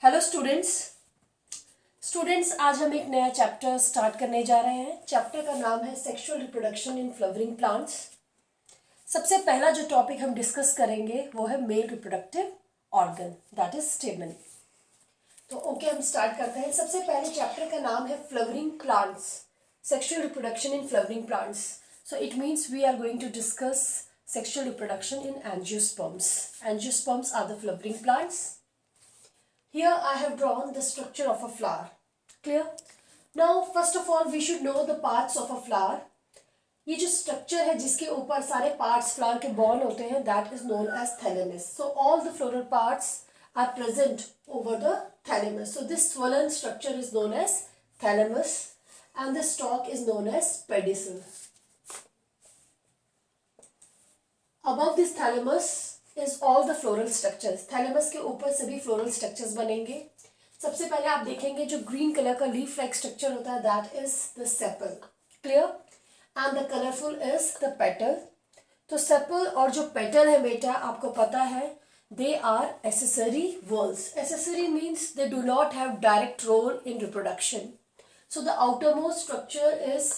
Hello students आज हम एक नया चैप्टर स्टार्ट करने जा रहे हैं। चैप्टर का नाम है sexual reproduction in flowering plants. सबसे पहला जो टॉपिक हम डिस्कस करेंगे वो है mail reproductive organ that is स्टेमन। तो ओके हम स्टार्ट करते हैं। सबसे पहले चैप्टर का नाम है flowering plants, sexual reproduction in flowering plants. So it means we are going to discuss sexual reproduction in angiosperms. Angiosperms are the flowering plants. Here I have drawn the structure of a flower. Clear? Now first of all we should know the parts of a flower. ये जो structure है जिसके ऊपर सारे parts flower के borne होते हैं that is known as thalamus. So all the floral parts are present over the thalamus. So this swollen structure is known as thalamus and the stalk is known as pedicel. Above this thalamus is all the floral structures. Thalamus के ऊपर सभी floral structures बनेंगे। सबसे पहले आप देखेंगे जो green colour का लीफ लाइक स्ट्रक्चर होता है that is the sepal. Clear? And the colourful is the petal. तो सेपल और जो पेटल है बेटा आपको पता है they are accessory whorls. Accessory means they do not have direct role in reproduction. So the outermost structure is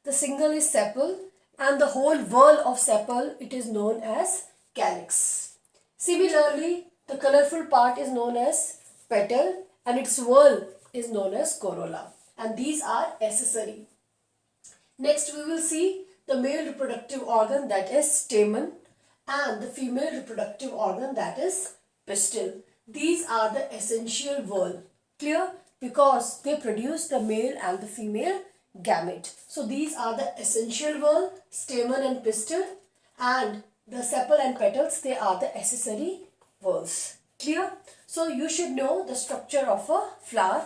the single is sepal and the whole whorl of sepal it is known as calyx. Similarly, the colorful part is known as petal and its whorl is known as corolla, and these are accessory. Next we will see the male reproductive organ that is stamen and the female reproductive organ that is pistil. These are the essential whorl. Clear? Because they produce the male and the female gamete. So these are the essential whorl, stamen and pistil, and the sepal and petals they are the accessory whorls. Clear? So you should know the structure of a flower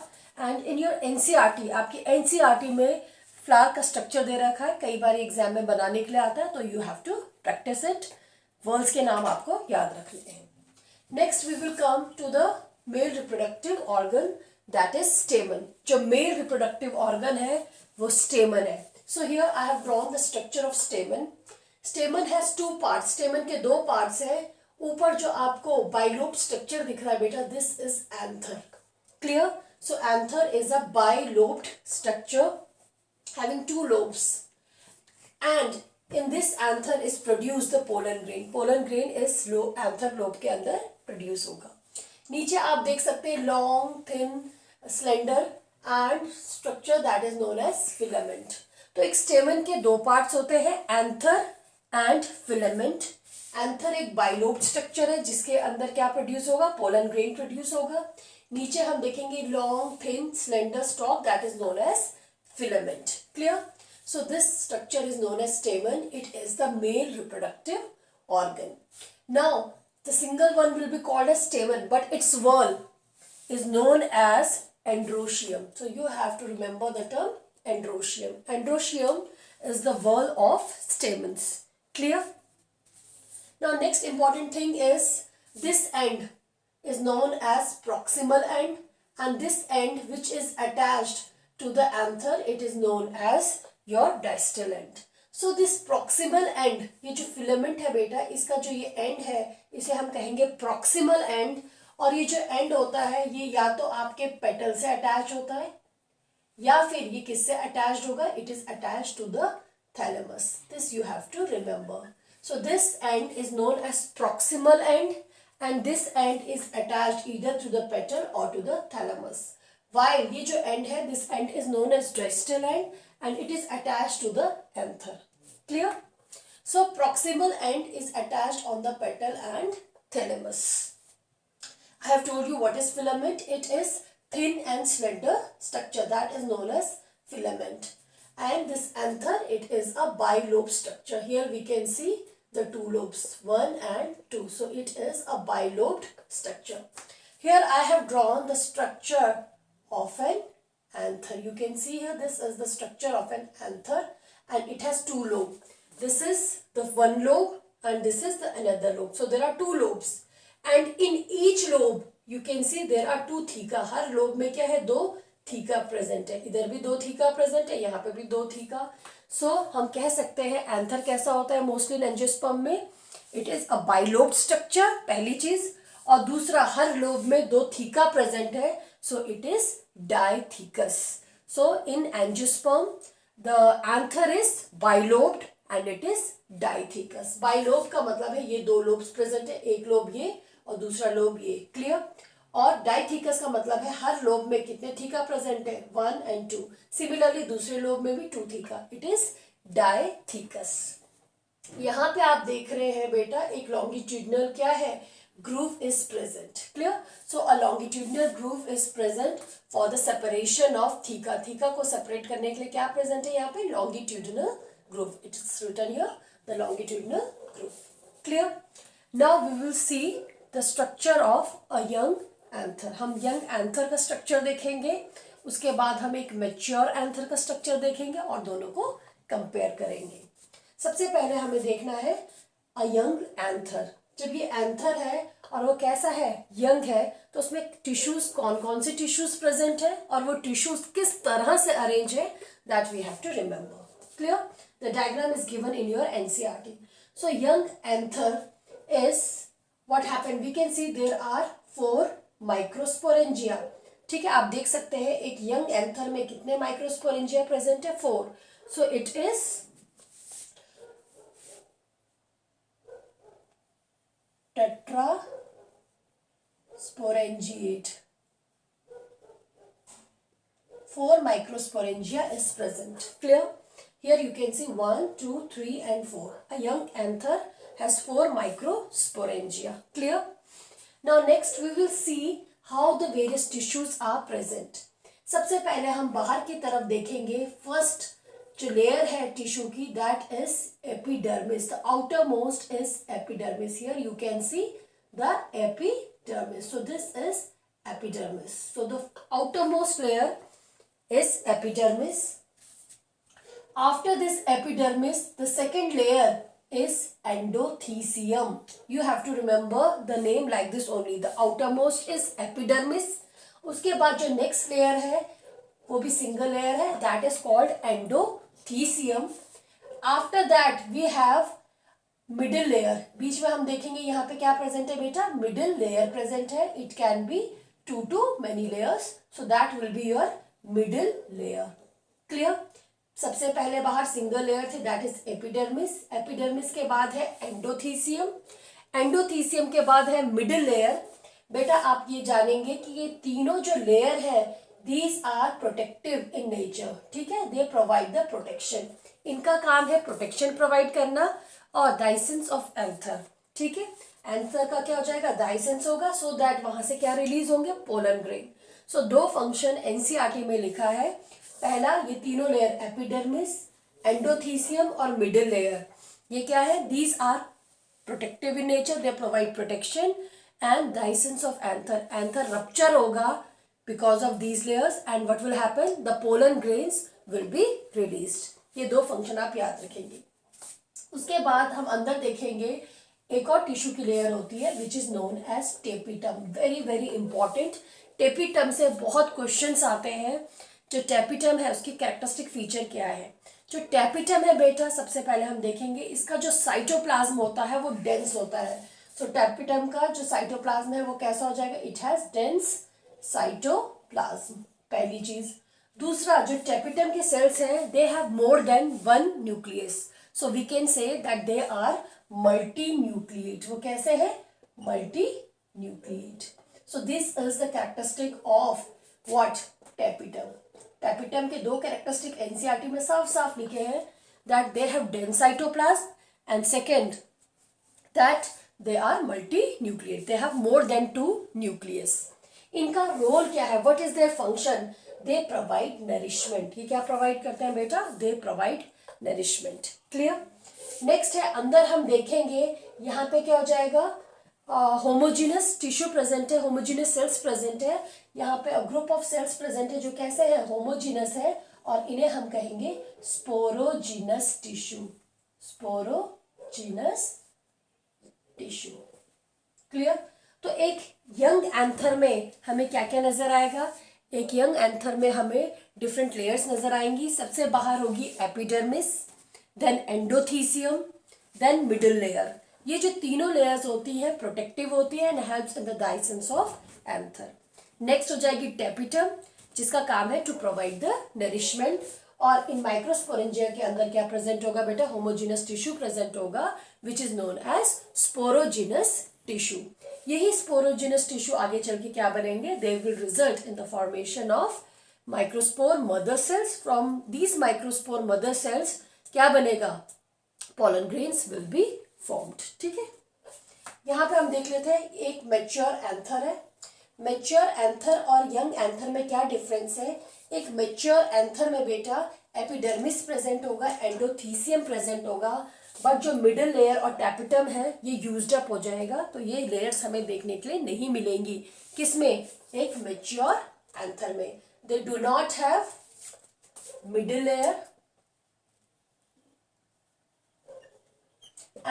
and in your NCERT आपकी NCERT में flower का structure दे रखा है, कई बार exam में बनाने के लिए आता है तो you have to practice it. whorls के नाम आपको याद रखने हैं। Next we will come to the male reproductive organ that is stamen. जो male reproductive organ है वो stamen है। So here I have drawn the structure of stamen. Stamen has two parts. stamen के दो parts हैं। ऊपर जो आपको bilobe structure दिख रहा है बेटा this is anther. Clear? So anther is a bilobed structure having two lobes. And in this anther is produced the pollen grain. Pollen grain is anther lobe के अंदर produce होगा। नीचे आप देख सकते हैं long, thin, slender and structure that is known as filament. तो एक स्टेमन के दो पार्ट्स होते हैं एंथर एंड फिलामेंट। एंथर एक बाइलोब्ड स्ट्रक्चर है जिसके अंदर क्या प्रोड्यूस होगा, पोलन ग्रेन प्रोड्यूस होगा। नीचे हम देखेंगे long thin slender stalk that is known as filament. Clear? So this structure is known as stamen. It is the male reproductive organ. Now the single one will be called as stamen but its whorl is known as androecium. So you have to remember the term androecium. Androecium is the whorl of stamens. Clear? Now next important thing is this end is known as proximal end and this end which is attached to the anther it is known as your distal end. So this proximal end ये जो filament है बेटा इसका जो ये end है इसे हम कहेंगे proximal end। और ये जो एंड होता है ये या तो आपके पेटल से अटैच होता है या फिर ये किससे अटैच्ड होगा, it is attached to the thalamus. This you have to remember. So this end is known as proximal end and this end is attached either to the petal or to the thalamus. While ये जो एंड है this end is known as distal end and it is attached to the anther. Clear? So proximal end is attached on the petal and thalamus. I have told you what is filament. It is thin and slender structure that is known as filament. And this anther, it is a bilobe structure. Here we can see the two lobes, 1 and 2. So it is a bilobed structure. Here I have drawn the structure of an anther. You can see here this is the structure of an anther and it has two lobes. This is the one lobe and this is the another lobe. So there are two lobes. And in each lobe you can see there are two theca. Her lobe में क्या है, दो theca present है। इधर भी दो theca present है, यहाँ पे भी दो थीका। सो हम कह सकते हैं एंथर कैसा होता है मोस्टली एंजियोस्पर्म में, it is a bilobed structure पहली चीज, और दूसरा हर लोब में 2 थीका प्रेजेंट है, so it is dithecous. So in angiosperm the anther is bilobed and it is dithecous. Bilobe का मतलब है ये 2 लोब्स प्रेजेंट है, एक लोब ये और दूसरा लोब ये. क्लियर. और डाइथीकस का मतलब है हर लोब में कितने थीका प्रेजेंट है, 1 and 2. सिमिलरली दूसरे लोब में भी 2 थीका. It is dithecous. यहाँ पे आप देख रहे हैं बेटा एक लॉन्गिट्यूडनल क्या है, groove is present. Clear. So a longitudinal groove is present for the separation of theca. Theca को सेपरेट करने के लिए क्या प्रेजेंट है यहाँ पे, longitudinal groove. It is written here the longitudinal groove. Clear. Now we will see the structure of a young anther. हम young anther का स्ट्रक्चर देखेंगे, उसके बाद हम एक मैच्योर एंथर का स्ट्रक्चर देखेंगे और दोनों को कंपेयर करेंगे. सबसे पहले हमें देखना है अ यंग एंथर. जब ये एंथर है और वो कैसा है, यंग है, तो उसमें टिश्यूज कौन कौन से टिश्यूज प्रेजेंट है और वो टिश्यूज किस तरह से अरेंज है, that we have to remember. Clear. The diagram is given in your NCERT. So young anther is what happened, we can see there are 4 microsporangia. ठीक है, आप देख सकते हैं एक यंग एंथर में कितने माइक्रोस्पोरेंजिया प्रेजेंट है, 4. So it is tetrasporangiate. 4 microsporangia is present. Clear. Here you can see 1, 2, 3 and 4. A young anther has 4 microsporangia. Clear. Now next we will see how the various tissues are present. सबसे पहले हम बाहर की तरफ देखेंगे. First जो layer है tissue की, that is epidermis. The outer most is epidermis. Here you can see the epidermis. So this is epidermis. So the outermost layer is epidermis. After this epidermis, the second layer is endothecium. You have to remember the name like this only. The outermost is epidermis. उसके बाद जो next layer है वो भी single layer है, that is called endothecium. After that we have middle layer. बीच में हम देखेंगे यहाँ पे क्या present है बेटा, middle layer present है. It can be 2 to many layers. So that will be your middle layer. Clear. सबसे पहले बाहर सिंगल लेयर थे, दैट इज एपिडर्मिस. एपिडर्मिस के बाद है एंडोथीसियम. एंडोथीसियम के बाद है मिडिल लेयर. बेटा आप ये जानेंगे कि ये तीनों जो लेयर है, these are protective in nature. ठीक है, दे प्रोवाइड द प्रोटेक्शन. इनका काम है प्रोटेक्शन प्रोवाइड करना और डाइसेंस ऑफ एंथर. ठीक है, एंथर का क्या हो जाएगा, डाइसेंस होगा, सो दैट वहां से क्या रिलीज होंगे, pollen grain. So 2 function NCERT में लिखा है. पहला ये तीनों लेयर एपिडर्मिस, एंडोथीसियम और मिडिल लेयर, ये क्या है, these are protective in nature, they provide protection. And dehiscence of anther, anther rupture होगा because of these layers and what will happen, the pollen grains will be released. ये 2 function आप याद रखेंगे. उसके बाद हम अंदर देखेंगे एक और टिश्यू की लेयर होती है which is known as tapetum. Very very important. Tapetum से बहुत क्वेश्चंस आते हैं. जो टेपिटम है उसकी कैरेक्टरिस्टिक फीचर क्या है. जो टेपिटम है बेटा, सबसे पहले हम देखेंगे इसका जो साइटोप्लाज्म होता है वो डेंस होता है. सो टेपिटम का जो साइटोप्लाज्म है वो कैसा हो जाएगा, इट हैज डेंस साइटोप्लाज्म. पहली चीज. दूसरा, जो टेपिटम के सेल्स हैं they have more than 1 nucleus. So we can say that they are multinucleate. वो कैसे है, multinucleate. So this is the characteristic of what, tapetum. Tapetum के 2 कैरेक्टरिस्टिक एनसीईआरटी में साफ साफ लिखे हैं, that they have dense cytoplasm and second that they are multinucleate, they have more than 2 nucleus. इनका रोल क्या है, what is their function, they provide nourishment. ये क्या प्रोवाइड करते हैं बेटा, they provide nourishment. Clear. Next है अंदर हम देखेंगे यहाँ पे क्या हो जाएगा, होमोजीनस टिश्यू प्रेजेंट है, होमोजीनस सेल्स प्रेजेंट है. यहाँ पे ग्रुप ऑफ सेल्स प्रेजेंट है जो कैसे है, होमोजीनस है, और इन्हें हम कहेंगे sporogenous tissue. Sporogenous tissue. Clear. तो एक यंग एंथर में हमें क्या क्या नजर आएगा, एक यंग एंथर में हमें डिफरेंट लेयर्स नजर आएंगी. सबसे बाहर होगी epidermis, then endothecium, then middle layer. ये जो तीनों लेयर्स होती हैं प्रोटेक्टिव होती है and helps in the dehiscence of anther. Next हो जाएगी टेपिटम, जिसका काम है टू प्रोवाइड द नरिशमेंट। और इन माइक्रोस्पोरेंजिया के अंदर क्या प्रेजेंट होगा बेटा, होमोजीनस टिश्यू प्रेजेंट होगा which is known as sporogenous tissue. यही स्पोरोजिनस टिश्यू आगे चल के क्या बनेंगे, they will result in the formation of microspore mother cells. From these microspore mother cells क्या बनेगा, pollen grains will be formed। ठीक है, यहाँ पे हम देख लेते हैं एक मैच्योर एंथर है। मैच्योर एंथर और यंग एंथर में क्या डिफरेंस है। एक मैच्योर एंथर में बेटा एपिडर्मिस प्रेजेंट होगा, एंडोथीसियम प्रेजेंट होगा, बट जो मिडिल लेयर और टैपिटम है ये यूज्ड अप हो जाएगा, तो ये लेयर्स हमें देखने के लिए नहीं मिलेंगी। किसमें, एक मैच्योर एंथर में। दे do not have middle layer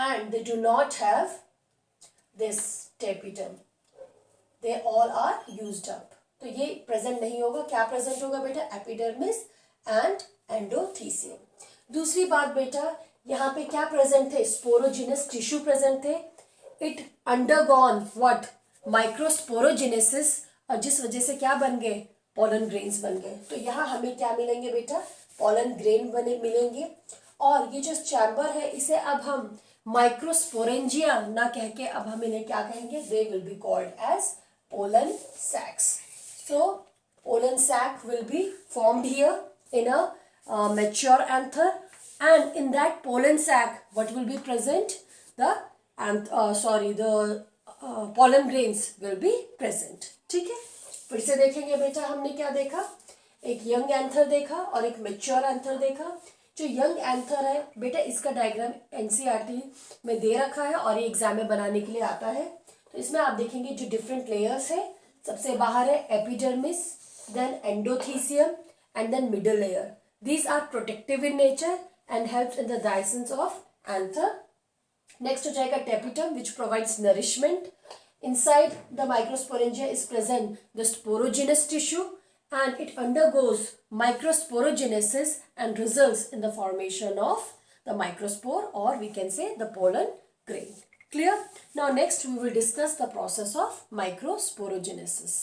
and they do not have this tapetum, they all are used up। तो ये प्रेजेंट नहीं होगा। क्या प्रेजेंट होगा बेटा, एपिडर्मिस एंड एंडोथीसियम। दूसरी बात बेटा, यहाँ पे क्या प्रेजेंट थे, स्पोरोजिनस टिश्यू प्रेजेंट थे। इट अंडरगॉन व्हाट, माइक्रोस्पोरोजेनेसिस, और जिस वजह से क्या बन गए, पोलन ग्रेन्स बन गए। तो यहाँ हमें क्या मिलेंगे बेटा, पोलन ग्रेन बने मिलेंगे। और ये जो चैम्बर है इसे अब हम माइक्रोस्पोरेंजिया ना कह के अब हम इन्हें क्या कहेंगे, they will be called as pollen sacs. So pollen sac will be formed here in a mature anther, and in that pollen sac what will be present, the pollen grains will be present। ठीक है, फिर से देखेंगे बेटा, हमने क्या देखा, एक यंग एंथर देखा और एक मैच्योर एंथर देखा। जो यंग एंथर है बेटा, इसका डायग्राम एनसीईआरटी में दे रखा है और ये एग्जाम में बनाने के लिए आता है। तो इसमें आप देखेंगे जो डिफरेंट लेयर्स है, सबसे बाहर है epidermis, then endothecium and then middle layer. These are protective in nature and helps in the dehiscence of anther। Next हो जाएगा tapetum which provides nourishment। Inside the microsporangia is present the sporogenous tissue and it undergoes microsporogenesis and results in the formation of the microspore, or we can say the pollen grain। Clear? Now next we will discuss the process of microsporogenesis।